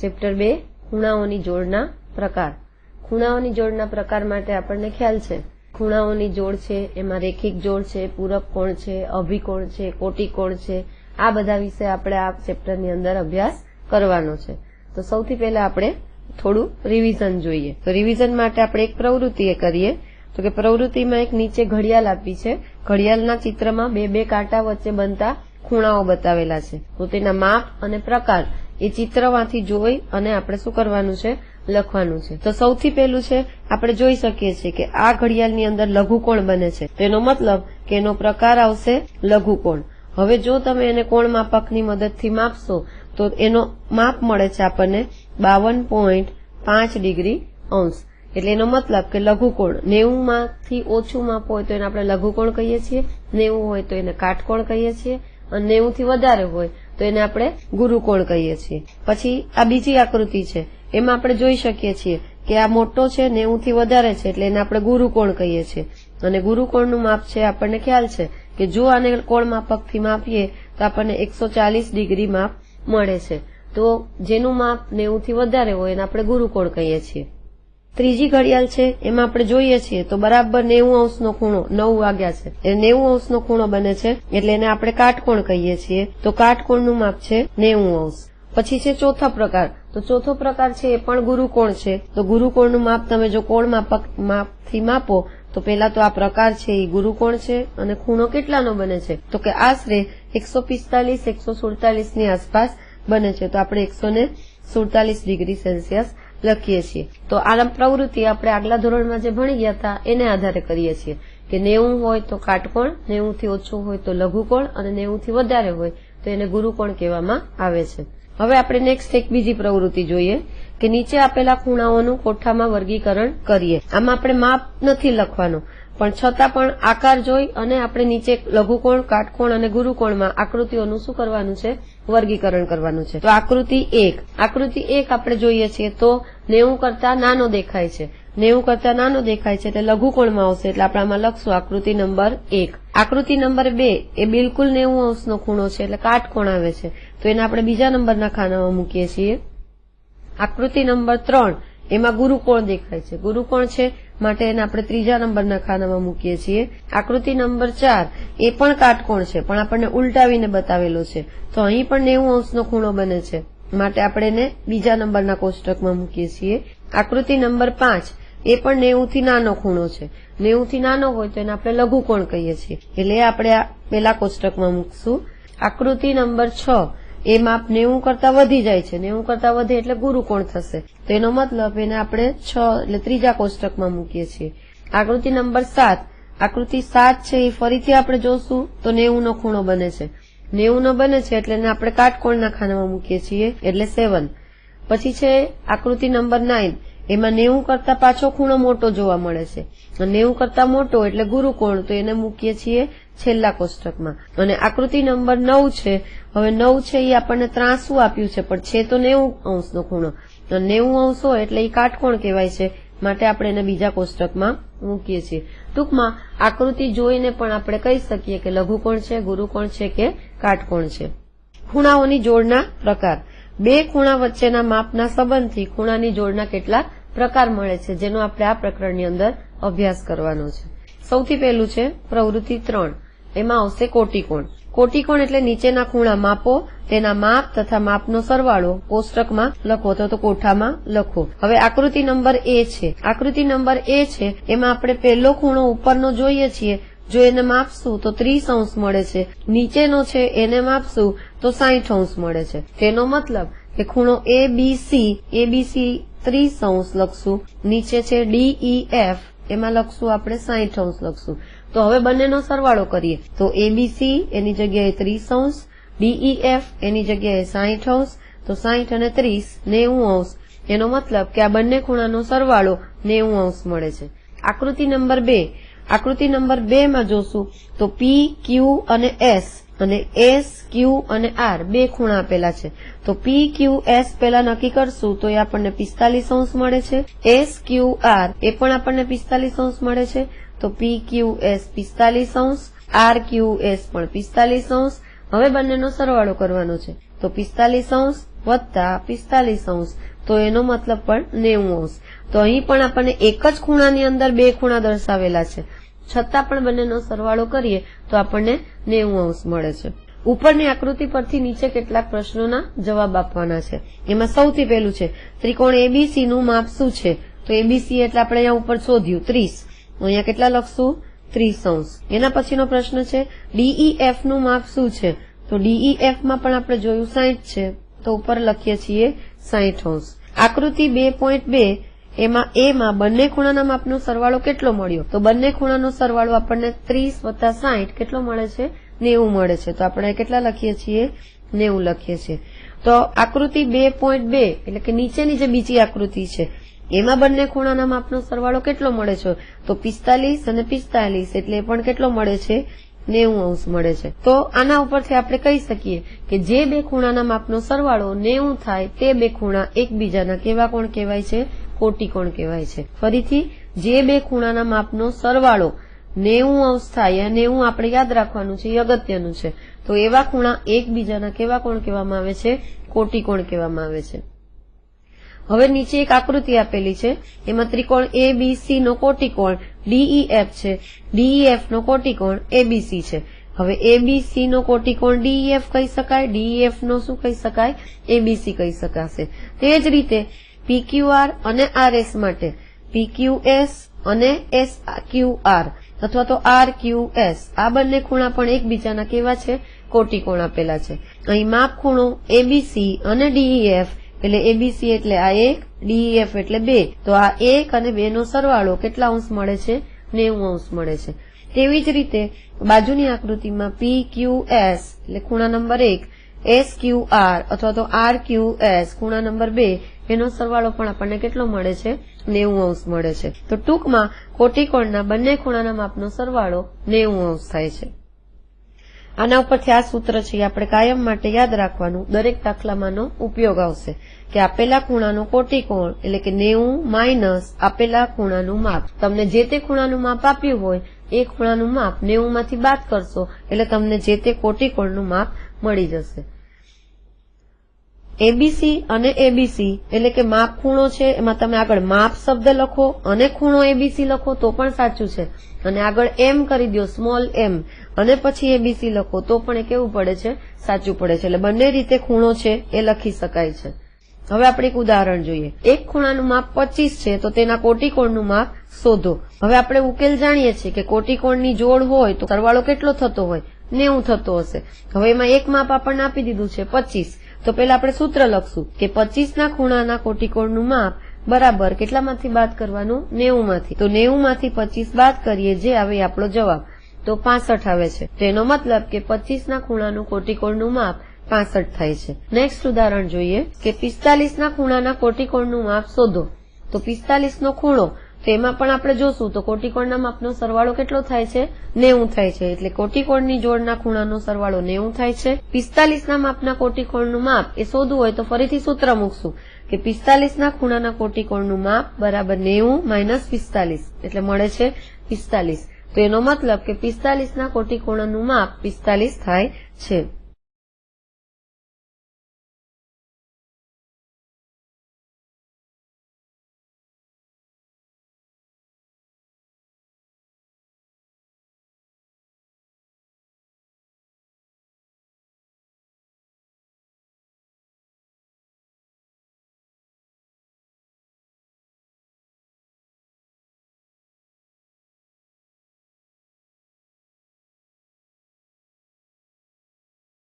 Chapter 2 ખૂણાઓની જોડના પ્રકાર। ખૂણાઓની જોડના પ્રકાર માટે આપણને ખ્યાલ છે ખૂણાઓની જોડ છે એમાં રેખિક જોડ છે, પૂરક કોણ છે, અભિકોણ છે, કોટિકોણ છે। આ બધા વિશે આપણે આ ચેપ્ટરની અંદર અભ્યાસ કરવાનો છે। તો સૌથી પહેલા આપણે થોડું રિવિઝન જોઈએ। તો રિવિઝન માટે આપણે એક પ્રવૃત્તિ કરીએ તો કે પ્રવૃત્તિમાં એક નીચે ઘડિયાળ આપી છે। ઘડિયાળના ચિત્રમાં બે કાંટા વચ્ચે બનતા ખૂણાઓ બતાવેલા છે। તો તેના માપ અને પ્રકાર એ ચિત્રમાંથી જોઈ અને આપણે શું કરવાનું છે, લખવાનું છે। તો સૌથી પહેલું છે આપણે જોઈ શકીએ છીએ કે આ ઘડિયાળની અંદર લઘુકોણ બને છે, તેનો મતલબ કે એનો પ્રકાર આવશે લઘુકોણ। હવે જો તમે એને કોણ માપકની મદદથી માપશો તો એનો માપ મળે છે આપણને 52.5 ડિગ્રી અંશ। એટલે એનો મતલબ કે લઘુકોણ 90 માંથી ઓછું માપ હોય તો એને આપણે લઘુકોણ કહીએ છીએ, 90 હોય તો એને કાટકોણ કહીએ છીએ અને 90 થી વધારે હોય તો એને આપણે ગુરુકોણ કહીએ છીએ। પછી આ બીજી આકૃતિ છે, એમાં આપણે જોઈ શકીએ છીએ કે આ મોટો છે, 90 થી વધારે છે એટલે એને આપણે ગુરુકોણ કહીએ છીએ। અને ગુરુકોણનું માપ છે આપણને ખ્યાલ છે કે જો આને કોણ માપકથી માપીએ તો આપણને 140 ડિગ્રી માપ મળે છે। તો જેનું માપ 90 થી વધારે હોય એને આપણે ગુરુકોણ કહીએ છીએ। ત્રીજી ઘડિયાળ છે એમાં આપણે જોઈએ છીએ તો બરાબર 90 અંશનો ખૂણો 9 વાગ્યા છે એ 90 અંશનો ખૂણો બને છે એટલે એને આપણે કાટકોણ કહીએ છીએ। તો કાટકોણનું માપ છે 90 અંશ। પછી છે ચોથો પ્રકાર। તો ચોથો પ્રકાર છે એ પણ ગુરુકોણ છે। તો ગુરુકોણનું માપ તમે જો કોણ માપથી માપો તો પેલા તો આ પ્રકાર છે એ ગુરુકોણ છે અને ખૂણો કેટલાનો બને છે તો કે આશરે 145-147 ની આસપાસ બને છે। તો આપણે 147 ડિગ્રી સેલ્સિયસ લખીએ છીએ। તો આ પ્રવૃત્તિ આપણે આગલા ધોરણમાં જે ભણી ગયા હતા એને આધારે કરીએ છીએ કે 90 હોય તો કાટકોણ, 90 થી ઓછું હોય તો લઘુકોણ અને 90 થી વધારે હોય તો એને ગુરુકોણ કહેવામાં આવે છે। હવે આપણે નેક્સ્ટ એક બીજી પ્રવૃત્તિ જોઈએ કે નીચે આપેલા ખૂણાઓનું કોઠામાં વર્ગીકરણ કરીએ। આમાં આપણે માપ નથી લખવાનું પણ છતાં પણ આકાર જોઈ અને આપણે નીચે લઘુકોણ, કાટકોણ અને ગુરુકોણમાં આકૃતિઓનું શું કરવાનું છે, વર્ગીકરણ કરવાનું છે। તો આકૃતિ 1 આપણે જોઈએ છીએ તો 90 કરતા નાનો દેખાય છે, 90 કરતા નાનો દેખાય છે એટલે લઘુકોણમાં આવશે એટલે આપણે આમાં લખશું આકૃતિ નંબર 1। આકૃતિ નંબર 2 એ બિલકુલ 90 અંશનો ખૂણો છે એટલે કાટકોણ આવે છે તો એને આપણે બીજા નંબરના ખાનામાં મૂકીએ છીએ। આકૃતિ નંબર 3 એમાં ગુરુકોણ દેખાય છે, ગુરુકોણ છે માટે એને આપણે ત્રીજા નંબરના ખાનામાં મૂકીએ છીએ। આકૃતિ નંબર 4 એ પણ કાટકોણ છે પણ આપણને ઉલટાવીને બતાવેલો છે તો અહીં પણ 90 અંશનો ખૂણો બને છે માટે આપણે એને બીજા નંબરના કોષ્ટકમાં મૂકીએ છીએ। આકૃતિ નંબર 5 એ પણ 90 થી નાનો ખૂણો છે, 90 થી નાનો હોય તો એને આપણે લઘુકોણ કહીએ છીએ એટલે આપણે આ પેલા કોષ્ટકમાં મૂકશું। આકૃતિ નંબર 6 એ માપ 90 કરતા વધી જાય છે, 90 કરતા વધે એટલે ગુરુકોણ થશે તો એનો મતલબ એને આપણે 6 એટલે ત્રીજા કોષ્ટકમાં મૂકીએ છીએ। આકૃતિ નંબર 7 આકૃતિ 7 છે એ ફરીથી આપણે જોશું તો 90 નો ખૂણો બને છે, 90 નો બને છે એટલે એને આપણે કાટકોણના ખાનામાં મૂકીએ છીએ એટલે 7। પછી છે આકૃતિ નંબર 9 એમાં 90 કરતા પાછો ખૂણો મોટો જોવા મળે છે, 90 કરતા મોટો એટલે ગુરુકોણ તો એને મૂકીએ છીએ છેલ્લા કોષ્ટકમાં। અને આકૃતિ નંબર 9 છે, હવે 9 છે એ આપણને ત્રાંસું આપ્યું છે પણ છે તો 90 અંશનો ખૂણો, 90 અંશ હોય એટલે એ કાટકોણ કહેવાય છે માટે આપણે એને બીજા કોષ્ટકમાં મૂકીએ છીએ। ટૂંકમાં આકૃતિ જોઈને પણ આપણે કહી શકીએ કે લઘુકોણ છે, ગુરુકોણ છે કે કાટકોણ છે। ખૂણાઓની જોડના પ્રકાર। બે ખૂણા વચ્ચેના માપના સંબંધથી ખૂણાની જોડના કેટલાક પ્રકાર મળે છે જેનો આપણે આ પ્રકરણની અંદર અભ્યાસ કરવાનો છે। સૌથી પહેલું છે પ્રવૃત્તિ 3, એમાં આવશે કોટિકોણ। કોટિકોણ એટલે નીચેના ખૂણા માપો, તેના માપ તથા માપનો સરવાળો કોષ્ટકમાં લખો તો કોઠામાં લખો। હવે આકૃતિ નંબર A છે, આકૃતિ નંબર A છે એમાં આપણે પહેલો ખૂણો ઉપરનો જોઈએ છીએ, જો એને માપશું તો 30 અંશ મળે છે, નીચેનો છે એને માપશું તો 60 અંશ મળે છે। તેનો મતલબ કે ખૂણો ABC 30 અંશ લખશું, નીચે છે DEF એમાં લખશું આપણે 60 અંશ લખશું। તો હવે બંનેનો સરવાળો કરીએ તો ABC એની જગ્યાએ 30 અંશ, DEF એની જગ્યાએ 60 અંશ, તો 60 અને 30 90 અંશ, એનો મતલબ કે આ બંને ખૂણાનો સરવાળો 90 અંશ મળે છે। આકૃતિ નંબર 2, આકૃતિ નંબર 2 માં જોશું તો P, Q અને S અને S, Q અને R બે ખૂણા આપેલા છે તો P, Q, S પેલા નક્કી કરશું તો એ આપણને 45 અંશ મળે છે, S, Q, R એ પણ આપણને 45 અંશ મળે છે તો P, Q, S 45 અંશ, R, Q, S પણ 45 અંશ। હવે બંનેનો સરવાળો કરવાનો છે તો 45° વત્તા 45°, તો એનો મતલબ પણ 90°. તો અહીં પણ આપણને એક જ ખૂણાની અંદર બે ખૂણા દર્શાવેલા છે, છતાં પણ બંનેનો સરવાળો કરીએ તો આપણને 90° મળે છે. ઉપરની આકૃતિ પરથી નીચે કેટલાક પ્રશ્નોના જવાબ આપવાના છે. એમાં સૌથી પહેલું છે ત્રિકોણ એબીસી નું માપ શું છે? તો એબીસી એટલે આપણે અહીંયા ઉપર શોધ્યું 30, અહીંયા કેટલા લખશું? 30°. એના પછીનો પ્રશ્ન છે ડીઈએફ નું માપ શું છે? તો ડીઈએફ માં પણ આપણે જોયું 60 છે, તો ઉપર લખીએ છીએ 60°. આકૃતિ 2.2 એમાં એમાં બંને ખૂણાના માપનો સરવાળો કેટલો મળ્યો? તો બંને ખૂણાનો સરવાળો આપણને 30 વત્તા 60 કેટલો મળે છે? 90 મળે છે. તો આપણે કેટલા લખીએ છીએ? 90 લખીએ છીએ. તો આકૃતિ 2.2 એટલે કે નીચેની જે બીજી આકૃતિ છે એમાં બંને ખૂણાના માપનો સરવાળો કેટલો મળે છે? તો 45 અને 45 એટલે પણ કેટલો મળે છે? 90° મળે છે. તો આના ઉપરથી આપણે કહી શકીએ કે જે બે ખૂણાના માપનો સરવાળો 90 થાય તે બે ખૂણા એકબીજાના કેવા કોણ કહેવાય છે? કોટી કોણ કહેવાય છે. ફરીથી, જે બે ખૂણાના માપનો સરવાળો 90° થાય, 90 આપણે યાદ રાખવાનું છે, એ અગત્યનું છે. તો એવા ખૂણા એકબીજાના કેવા કોણ કહેવામાં આવે છે? કોટી કોણ કહેવામાં આવે છે. હવે નીચે એક આકૃતિ આપેલી છે, એમાં ત્રિકોણ એબીસી નો કોટીકોણ ડીઈએફ છે, ડીઈએફ નો કોટીકોણ એબીસી છે. હવે એબીસી નો કોટીકોણ ડીઈએફ કહી શકાય, ડીઈએફ નો શું કહી શકાય? એબીસી કહી શકાશે. તે જ રીતે પીક્યુઆર અને આરએસ માટે પીક્યુએસ અને એસક્યુઆર અથવા તો આરક્યુએસ આ બંને ખૂણા પણ એકબીજાના કેવા છે? કોટીકોણ આપેલા છે. અહીં માપ ખૂણો એબીસી અને ડીઈએફ એટલે એબીસી એટલે આ 1, ડીઈએફ એટલે 2, તો આ 1 અને 2 નો સરવાળો કેટલા અંશ મળે છે? 90° મળે છે. તેવી જ રીતે બાજુની આકૃતિમાં પીક્યુએસ એટલે ખૂણા નંબર 1, એસક્યુઆર અથવા તો આરક્યુએસ ખૂણા નંબર 2 એનો સરવાળો પણ આપણને કેટલો મળે છે? 90° મળે છે. તો ટૂંકમાં કોટીકોણના બંને ખૂણાના માપનો સરવાળો 90° થાય છે. આના ઉપરથી આ સૂત્ર છે આપણે કાયમ માટે યાદ રાખવાનું, દરેક દાખલામાંનો ઉપયોગ આવશે કે આપેલા ખૂણાનો કોટીકોણ એટલે કે 90 માઇનસ આપેલા ખૂણાનું માપ. તમને જે તે ખૂણાનું માપ આપ્યું હોય એ ખૂણાનું માપ 90 માંથી બાદ કરશો એટલે તમને જે તે કોટીકોણનું માપ મળી જશે. એબીસી અને એબીસી એટલે કે માપ ખૂણો છે, એમાં તમે આગળ માપ શબ્દ લખો અને ખૂણો એબીસી લખો તો પણ સાચું છે, અને આગળ એમ કરી દો, સ્મોલ એમ, અને પછી એબીસી લખો તો પણ એ કેવું પડે છે? સાચું પડે છે. એટલે બંને રીતે ખૂણો છે એ લખી શકાય છે. હવે આપણે એક ઉદાહરણ જોઈએ. એક ખૂણાનું માપ 25 છે તો તેના કોટીકોણનું માપ શોધો. હવે આપણે ઉકેલ જાણીએ છીએ કે કોટીકોણની જોડ હોય તો સરવાળો કેટલો થતો હોય? 90 થતો હશે. હવે એમાં એક માપ આપણને આપી દીધું છે 25, તો પેલા આપણે સૂત્ર લખશું કે 25 ના ખૂણાના કોટીકોણનું માપ બરાબર કેટલામાંથી બાદ કરવાનું? 90 માંથી. તો 90 માંથી 25 બાદ કરીએ, જે આવે આપણો જવાબ, તો 65 આવે છે. તેનો મતલબ કે 25 ના ખૂણાનું કોટીકોણનું માપ 65 થાય છે. નેક્સ્ટ ઉદાહરણ જોઈએ કે 45 ના ખૂણાના કોટીકોણનું માપ શોધો. તો 45 નો ખૂણો, તો એમાં પણ આપણે જોશું તો કોટીકોણના માપનો સરવાળો કેટલો થાય છે? 90 થાય છે. એટલે કોટીકોણની જોડના ખૂણાનો સરવાળો 90 થાય છે. 45 ના માપના કોટીકોણનું માપ એ શોધવું હોય તો ફરીથી સૂત્ર મૂકશું કે 45 ના ખૂણાના કોટીકોણનું માપ બરાબર 90 માઇનસ 45 એટલે મળે છે 45. તો એનો મતલબ કે 45 ના કોટીકોણનું માપ 45 થાય છે.